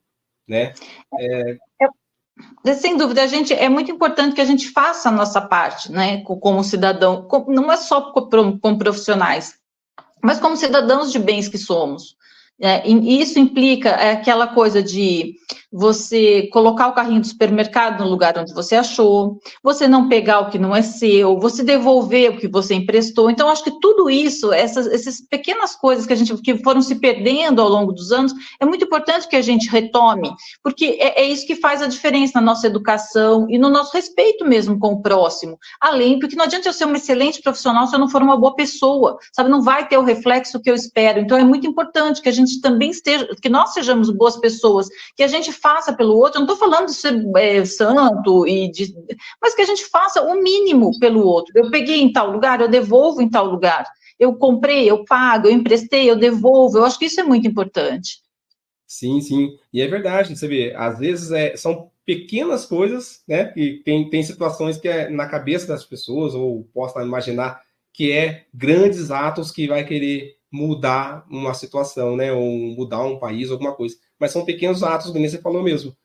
S2: né?
S3: Sem dúvida, é muito importante que a gente faça a nossa parte, né, como cidadão, não é só como profissionais, mas como cidadãos de bens que somos. E isso implica aquela coisa de você colocar o carrinho do supermercado no lugar onde você achou, você não pegar o que não é seu, você devolver o que você emprestou. Então, acho que tudo isso, essas pequenas coisas que foram se perdendo ao longo dos anos, é muito importante que a gente retome, porque é isso que faz a diferença na nossa educação e no nosso respeito mesmo com o próximo. Além, porque não adianta eu ser uma excelente profissional se eu não for uma boa pessoa, sabe? Não vai ter o reflexo que eu espero. Então, é muito importante que a gente também que nós sejamos boas pessoas, que a gente faça pelo outro. Eu não estou falando de ser santo, mas que a gente faça o mínimo pelo outro. Eu peguei em tal lugar, eu devolvo em tal lugar. Eu comprei, eu pago, eu emprestei, eu devolvo. Eu acho que isso é muito importante.
S2: Sim, sim. E é verdade, você vê, às vezes são pequenas coisas, né? Que tem situações que é na cabeça das pessoas, ou possa imaginar que é grandes atos que vai querer mudar uma situação, né? Ou mudar um país, alguma coisa. Mas são pequenos atos, como você falou mesmo.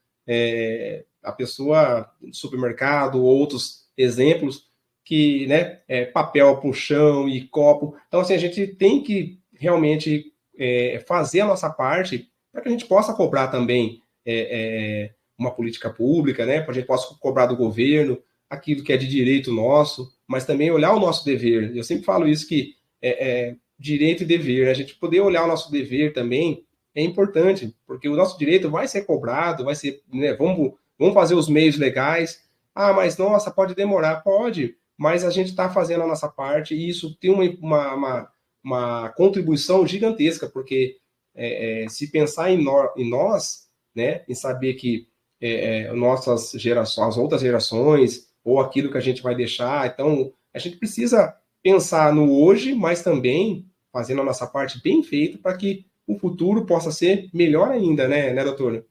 S2: A pessoa no supermercado, outros exemplos, que, né? Papel pro chão e copo. Então, assim, a gente tem que realmente fazer a nossa parte para que a gente possa cobrar também uma política pública, né? Para a gente possa cobrar do governo aquilo que é de direito nosso, mas também olhar o nosso dever. Eu sempre falo isso, que direito e dever, né? A gente poder olhar o nosso dever também é importante, porque o nosso direito vai ser cobrado, vai ser, né? Vamos fazer os meios legais. Ah, mas nossa, pode demorar, pode, mas a gente está fazendo a nossa parte e isso tem uma contribuição gigantesca, porque se pensar em nós, né, em saber que nossas gerações, as outras gerações, ou aquilo que a gente vai deixar, então a gente precisa pensar no hoje, mas também fazendo a nossa parte bem feita para que o futuro possa ser melhor ainda, né, doutora?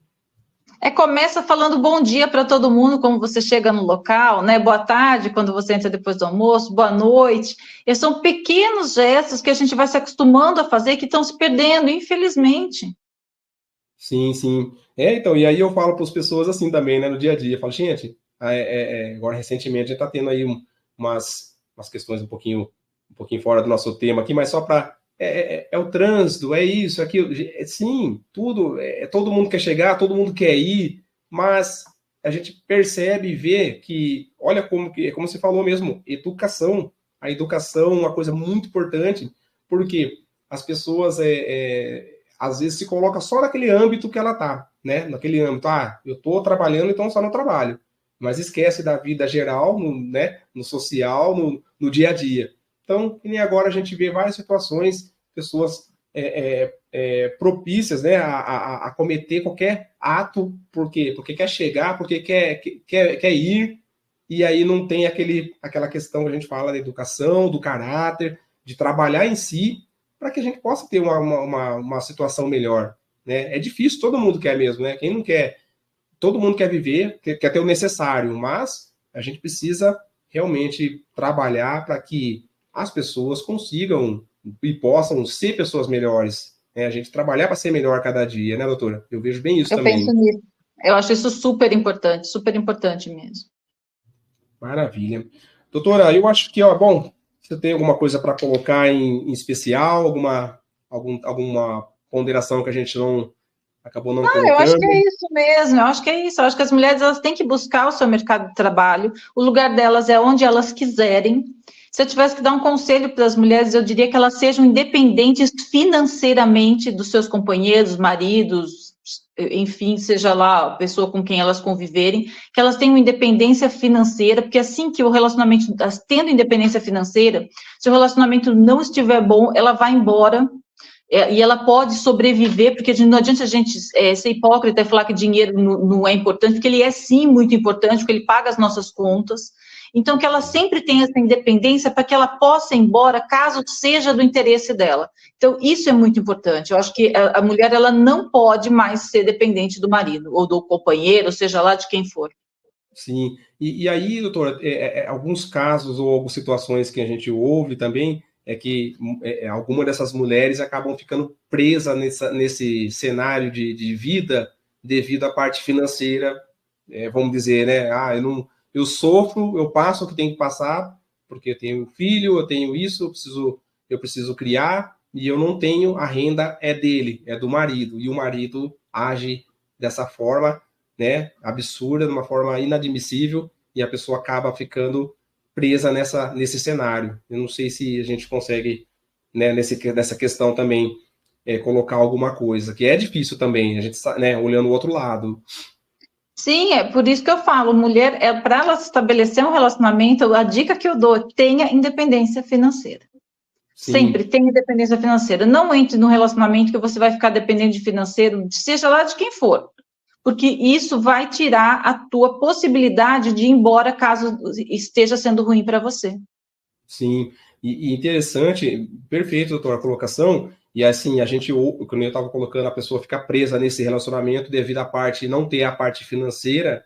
S3: Começa falando bom dia para todo mundo, como você chega no local, né? Boa tarde, quando você entra depois do almoço, boa noite. E são pequenos gestos que a gente vai se acostumando a fazer que estão se perdendo, infelizmente.
S2: Sim, sim. Então, e aí eu falo para as pessoas assim também, né, no dia a dia. Eu falo, gente, agora recentemente a gente está tendo aí umas questões um pouquinho fora do nosso tema aqui, mas só para o trânsito, é isso, é aquilo. Sim, tudo, todo mundo quer chegar, todo mundo quer ir, mas a gente percebe e vê que, olha como você falou mesmo, educação. A educação é uma coisa muito importante, porque as pessoas às vezes se coloca só naquele âmbito que ela tá, né? Naquele âmbito, eu estou trabalhando, então só no trabalho. Mas esquece da vida geral, né? No social, no dia a dia. Então, e nem agora a gente vê várias situações, pessoas propícias, né, a cometer qualquer ato, por quê? Porque quer chegar, porque quer ir, e aí não tem aquela questão que a gente fala da educação, do caráter, de trabalhar em si, para que a gente possa ter uma situação melhor. Né? É difícil, todo mundo quer mesmo, né? Quem não quer? Todo mundo quer viver, quer ter o necessário, mas a gente precisa realmente trabalhar para que as pessoas consigam e possam ser pessoas melhores. Né? A gente trabalhar para ser melhor cada dia, né, doutora? Eu vejo bem isso também.
S3: Eu penso nisso. Eu acho isso super importante mesmo.
S2: Maravilha. Doutora, eu acho que, bom, você tem alguma coisa para colocar em especial, alguma ponderação que a gente acabou não colocando?
S3: Eu acho que é isso mesmo, eu acho que é isso. Eu acho que as mulheres elas têm que buscar o seu mercado de trabalho, o lugar delas é onde elas quiserem. Se eu tivesse que dar um conselho para as mulheres, eu diria que elas sejam independentes financeiramente dos seus companheiros, maridos, enfim, seja lá a pessoa com quem elas conviverem, que elas tenham independência financeira, porque assim que o relacionamento, tendo independência financeira, se o relacionamento não estiver bom, ela vai embora, e ela pode sobreviver, porque não adianta a gente ser hipócrita e falar que dinheiro não é importante, porque ele é sim muito importante, porque ele paga as nossas contas. Então, que ela sempre tenha essa independência para que ela possa ir embora, caso seja do interesse dela. Então, isso é muito importante. Eu acho que a mulher, ela não pode mais ser dependente do marido, ou do companheiro, seja lá de quem for.
S2: Sim. E aí, doutora, alguns casos ou algumas situações que a gente ouve também, é que algumas dessas mulheres acabam ficando presas nesse cenário de vida devido à parte financeira, vamos dizer, né? Eu sofro, eu passo o que tenho que passar, porque eu tenho filho, eu tenho isso, eu preciso criar, e eu não tenho, a renda é dele, é do marido, e o marido age dessa forma, né, absurda, de uma forma inadmissível, e a pessoa acaba ficando presa nesse cenário. Eu não sei se a gente consegue, né, nessa questão também, colocar alguma coisa, que é difícil também, a gente, né, olhando o outro lado.
S3: Sim, é por isso que eu falo, mulher, para ela estabelecer um relacionamento, a dica que eu dou é tenha independência financeira.
S2: Sim.
S3: Sempre tenha independência financeira. Não entre num relacionamento que você vai ficar dependendo de financeiro, seja lá de quem for, porque isso vai tirar a tua possibilidade de ir embora caso esteja sendo ruim para você.
S2: Sim, e interessante, perfeito, doutora, a colocação. E assim, quando eu estava colocando, a pessoa ficar presa nesse relacionamento devido à parte, não ter a parte financeira,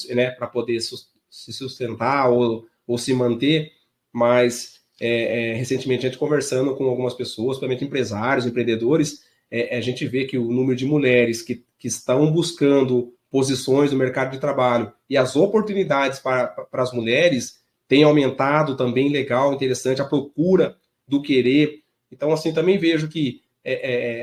S2: né, para poder se sustentar ou se manter, mas recentemente a gente conversando com algumas pessoas, principalmente empresários, empreendedores, a gente vê que o número de mulheres que estão buscando posições no mercado de trabalho e as oportunidades para as mulheres tem aumentado também, legal, interessante, a procura do querer. Então, assim, também vejo que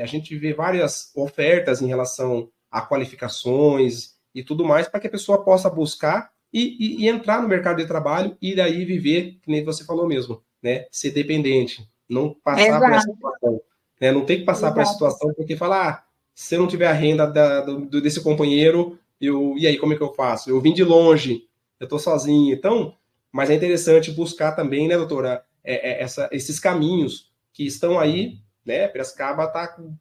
S2: a gente vê várias ofertas em relação a qualificações e tudo mais, para que a pessoa possa buscar e entrar no mercado de trabalho e daí viver, que nem você falou mesmo, né? Ser dependente, não passar por essa situação. Né? Não tem que passar por essa situação porque falar, se eu não tiver a renda desse companheiro, e aí, como é que eu faço? Eu vim de longe, eu estou sozinho. Então, mas é interessante buscar também, né, doutora, esses caminhos que estão aí, né? Piracicaba está com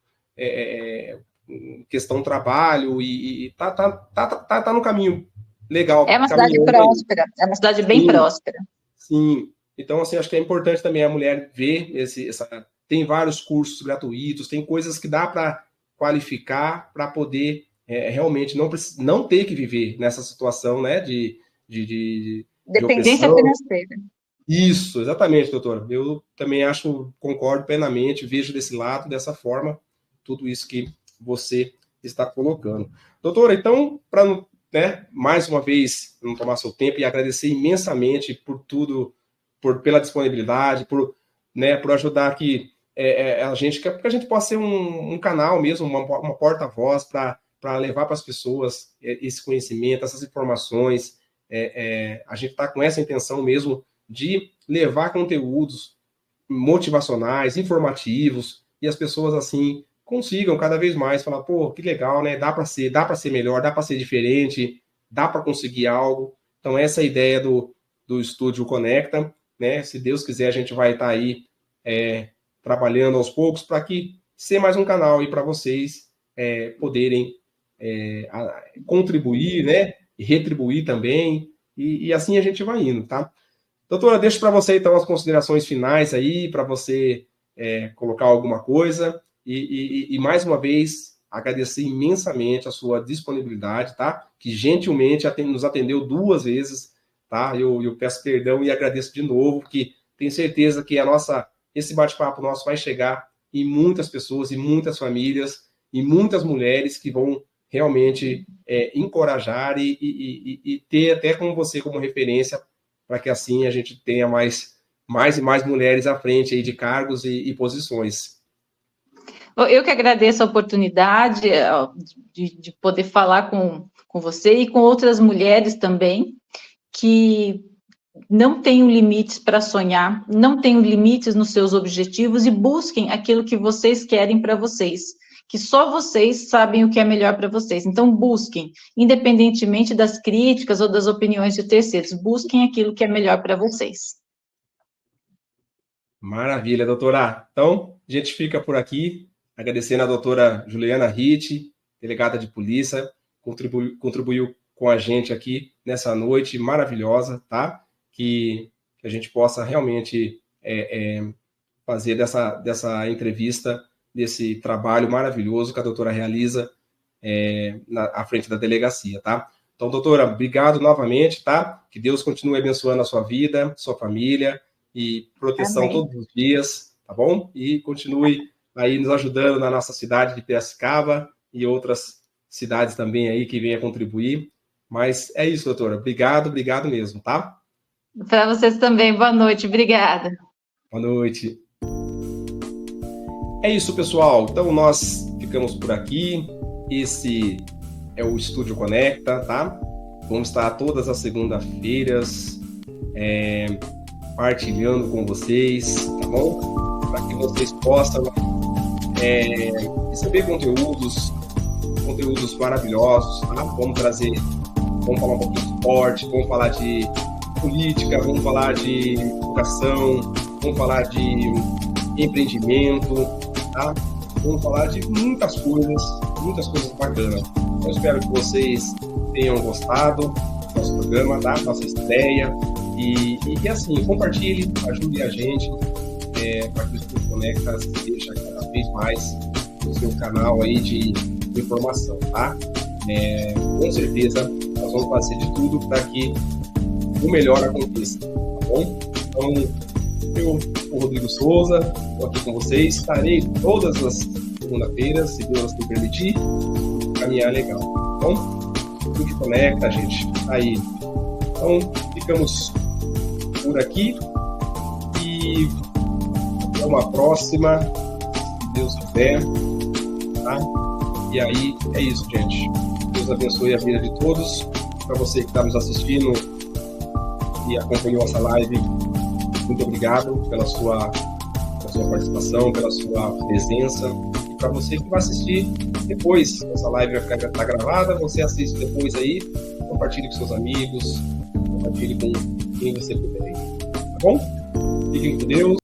S2: questão trabalho e tá no caminho legal.
S3: É uma cidade próspera, é uma cidade bem próspera.
S2: Sim. Então, assim, acho que é importante também a mulher ver tem vários cursos gratuitos, tem coisas que dá para qualificar para poder realmente não ter que viver nessa situação, né, de
S3: dependência financeira.
S2: Isso, exatamente, doutora. Eu também concordo plenamente, vejo desse lado, dessa forma, tudo isso que você está colocando. Doutora, então, para, né, mais uma vez, não tomar seu tempo e agradecer imensamente por tudo, pela disponibilidade, por ajudar aqui a gente, porque a gente possa ser um canal mesmo, uma porta-voz para levar para as pessoas esse conhecimento, essas informações. A gente está com essa intenção mesmo de levar conteúdos motivacionais, informativos, e as pessoas, assim, consigam cada vez mais falar, pô, que legal, né? Dá para ser melhor, dá para ser diferente, dá para conseguir algo. Então, essa é a ideia do Estúdio Conecta, né? Se Deus quiser, a gente vai estar aí trabalhando aos poucos para que ser mais um canal aí para vocês poderem contribuir, né? E retribuir também, e assim a gente vai indo, tá? Doutora, deixo para você, então, as considerações finais aí, para você colocar alguma coisa, e mais uma vez, agradecer imensamente a sua disponibilidade, tá? Que gentilmente nos atendeu 2 vezes, tá? Eu peço perdão e agradeço de novo, porque tenho certeza que esse bate-papo nosso vai chegar em muitas pessoas, em muitas famílias, e muitas mulheres que vão realmente encorajar e ter até com você como referência, para que assim a gente tenha mais e mais mulheres à frente aí de cargos e posições.
S3: Eu que agradeço a oportunidade de poder falar com você e com outras mulheres também, que não tenham limites para sonhar, não tenham limites nos seus objetivos e busquem aquilo que vocês querem para vocês, que só vocês sabem o que é melhor para vocês. Então, busquem, independentemente das críticas ou das opiniões de terceiros, busquem aquilo que é melhor para vocês.
S2: Maravilha, doutora. Então, a gente fica por aqui, agradecendo a doutora Juliana Ritt, delegada de polícia, contribuiu com a gente aqui nessa noite maravilhosa, tá? Que a gente possa realmente fazer dessa entrevista, desse trabalho maravilhoso que a doutora realiza à frente da delegacia, tá? Então, doutora, obrigado novamente, tá? Que Deus continue abençoando a sua vida, sua família, e proteção Amém. Todos os dias, tá bom? E continue aí nos ajudando na nossa cidade de Piracicaba e outras cidades também aí que venham contribuir. Mas é isso, doutora. Obrigado mesmo, tá?
S3: Para vocês também. Boa noite. Obrigada.
S2: Boa noite. É isso, pessoal. Então, nós ficamos por aqui. Esse é o Estúdio Conecta, tá? Vamos estar todas as segundas-feiras partilhando com vocês, tá bom? Para que vocês possam receber conteúdos maravilhosos, tá? Vamos falar um pouquinho de esporte, vamos falar de política, vamos falar de educação, vamos falar de empreendimento, tá? Vamos falar de muitas coisas bacanas. Eu espero que vocês tenham gostado do nosso programa, tá? Nossa estreia. E assim, compartilhe, ajude a gente para que o Estúdio Conecta seja cada vez mais o seu canal aí de informação, tá? Com certeza, nós vamos fazer de tudo para que o melhor aconteça, tá bom? Então, eu sou o Rodrigo Souza, estou aqui com vocês, estarei todas as segunda-feiras, se Deus me permitir, caminhar legal, tá bom? Estúdio Conecta, gente, tá aí. Então, ficamos por aqui e até uma próxima, se Deus quiser, tá? E aí, é isso, gente. Deus abençoe a vida de todos. Para você que está nos assistindo e acompanhou essa live, muito obrigado pela sua participação, pela sua presença. E para você que vai assistir depois, essa live vai estar gravada, você assiste depois aí, compartilhe com seus amigos, compartilhe com quem você puder. Tá bom? Fiquem com Deus.